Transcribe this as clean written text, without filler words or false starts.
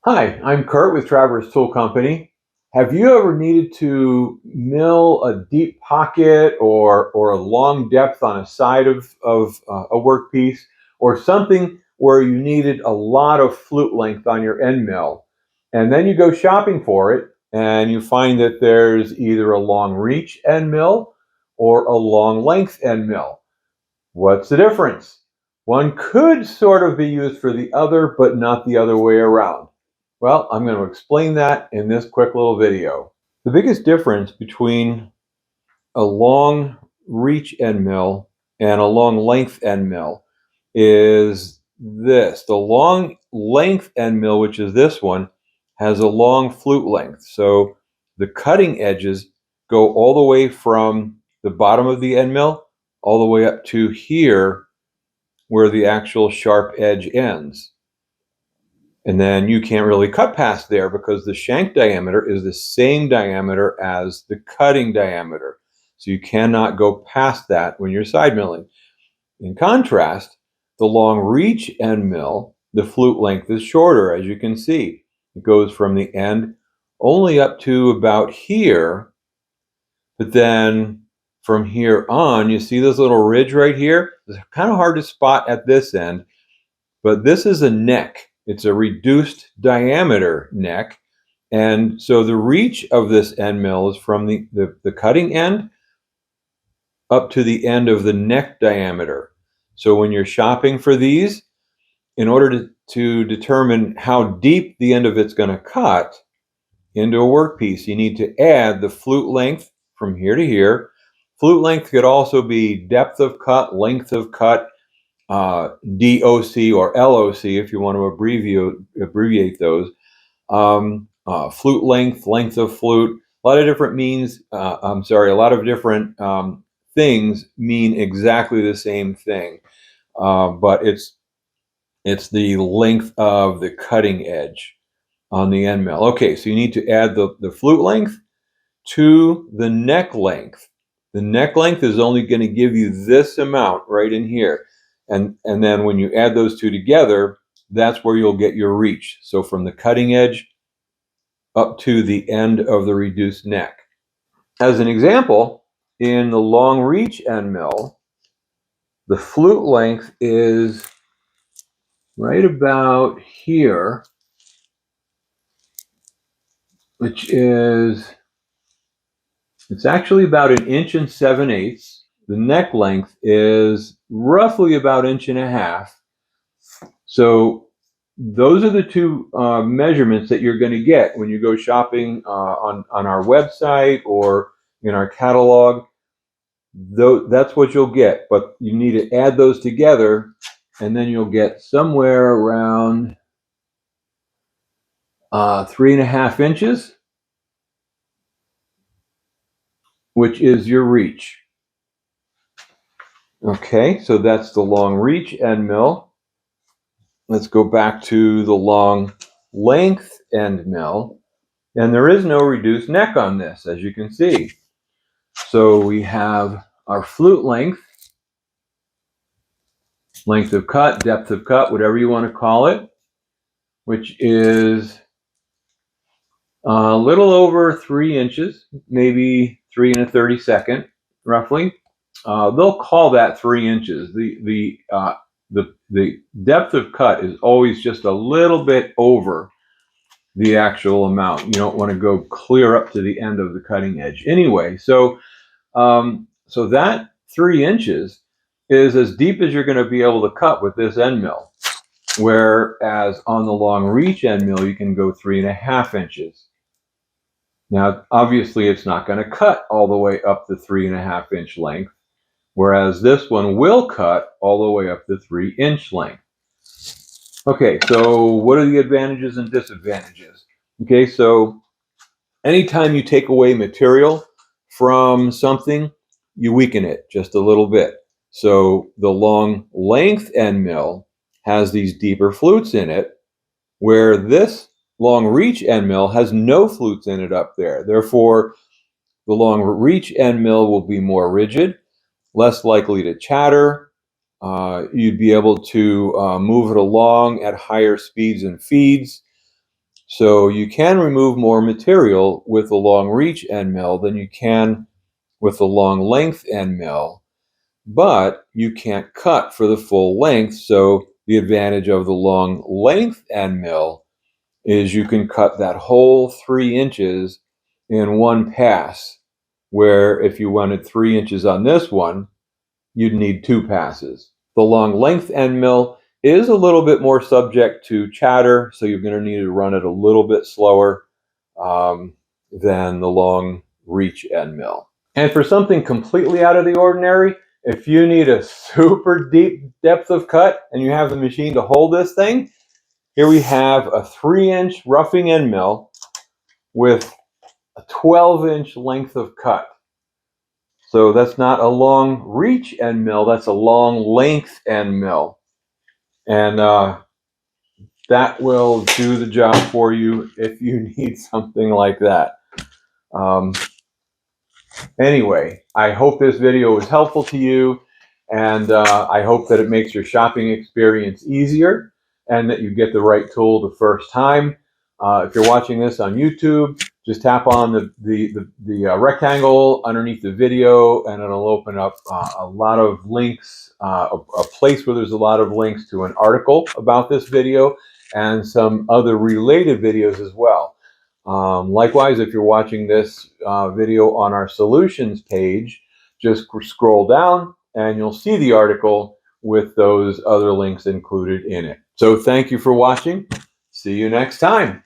Hi, I'm Kurt with Travers Tool Company. Have you ever needed to mill a deep pocket or a long depth on a side of a workpiece, or something where you needed a lot of flute length on your end mill? And then you go shopping for it and you find that there's either a long reach end mill or a long length end mill. What's the difference? One could sort of be used for the other, but not the other way around. Well, I'm going to explain that in this quick little video. The biggest difference between a long reach end mill and a long length end mill is this. The long length end mill, which is this one, has a long flute length. So the cutting edges go all the way from the bottom of the end mill all the way up to here where the actual sharp edge ends. And then you can't really cut past there because the shank diameter is the same diameter as the cutting diameter. So you cannot go past that when you're side milling. In contrast, the long reach end mill, the flute length is shorter, as you can see. It goes from the end only up to about here, but then from here on, you see this little ridge right here? It's kind of hard to spot at this end, but this is a neck. It's a reduced diameter neck. And so the reach of this end mill is from the cutting end up to the end of the neck diameter. So when you're shopping for these, in order to determine how deep the end of it's going to cut into a workpiece, you need to add the flute length from here to here. Flute length could also be depth of cut, length of cut, DOC or LOC if you want to abbreviate those. Flute length, length of flute, a lot of different a lot of different things mean exactly the same thing, but it's the length of the cutting edge on the end mill. Okay, so you need to add the flute length to the neck length. The neck length is only going to give you this amount right in here. And then when you add those two together, that's where you'll get your reach. So from the cutting edge up to the end of the reduced neck. As an example, in the long reach end mill, the flute length is right about here, which is, it's actually about 1 7/8 inches. The neck length is roughly about 1.5 inches. So those are the two measurements that you're going to get when you go shopping on our website or in our catalog. That's what you'll get, but you need to add those together, and then you'll get somewhere around 3.5 inches, which is your reach. Okay, so that's the long reach end mill. Let's go back to the long length end mill. And there is no reduced neck on this, as you can see. So we have our flute length, length of cut, depth of cut, whatever you want to call it, which is a little over 3 inches, maybe 3 1/32, roughly. They'll call that 3 inches. The depth of cut is always just a little bit over the actual amount. You don't want to go clear up to the end of the cutting edge. Anyway, so that 3 inches is as deep as you're going to be able to cut with this end mill. Whereas on the long reach end mill, you can go 3.5 inches. Now, obviously, it's not going to cut all the way up the 3.5 inch length, whereas this one will cut all the way up the 3 inch length. Okay, so what are the advantages and disadvantages? Okay, so anytime you take away material from something, you weaken it just a little bit. So the long length end mill has these deeper flutes in it, where this long reach end mill has no flutes in it up there. Therefore, the long reach end mill will be more rigid, less likely to chatter. You'd be able to move it along at higher speeds and feeds. So you can remove more material with the long reach end mill than you can with the long length end mill, but you can't cut for the full length. So the advantage of the long length end mill is you can cut that whole 3 inches in one pass, where if you wanted 3 inches on this one, you'd need 2 passes. The long length end mill is a little bit more subject to chatter, so you're going to need to run it a little bit slower than the long reach end mill. And for something completely out of the ordinary, if you need a super deep depth of cut and you have the machine to hold this thing, here we have a 3-inch roughing end mill with a 12-inch length of cut. So that's not a long reach end mill, that's a long length end mill. And that will do the job for you if you need something like that. Anyway, I hope this video was helpful to you, and I hope that it makes your shopping experience easier and that you get the right tool the first time. If you're watching this on YouTube, just tap on the rectangle underneath the video and it'll open up a lot of links, a place where there's a lot of links to an article about this video and some other related videos as well. Likewise, if you're watching this video on our solutions page, just scroll down and you'll see the article with those other links included in it. So thank you for watching. See you next time.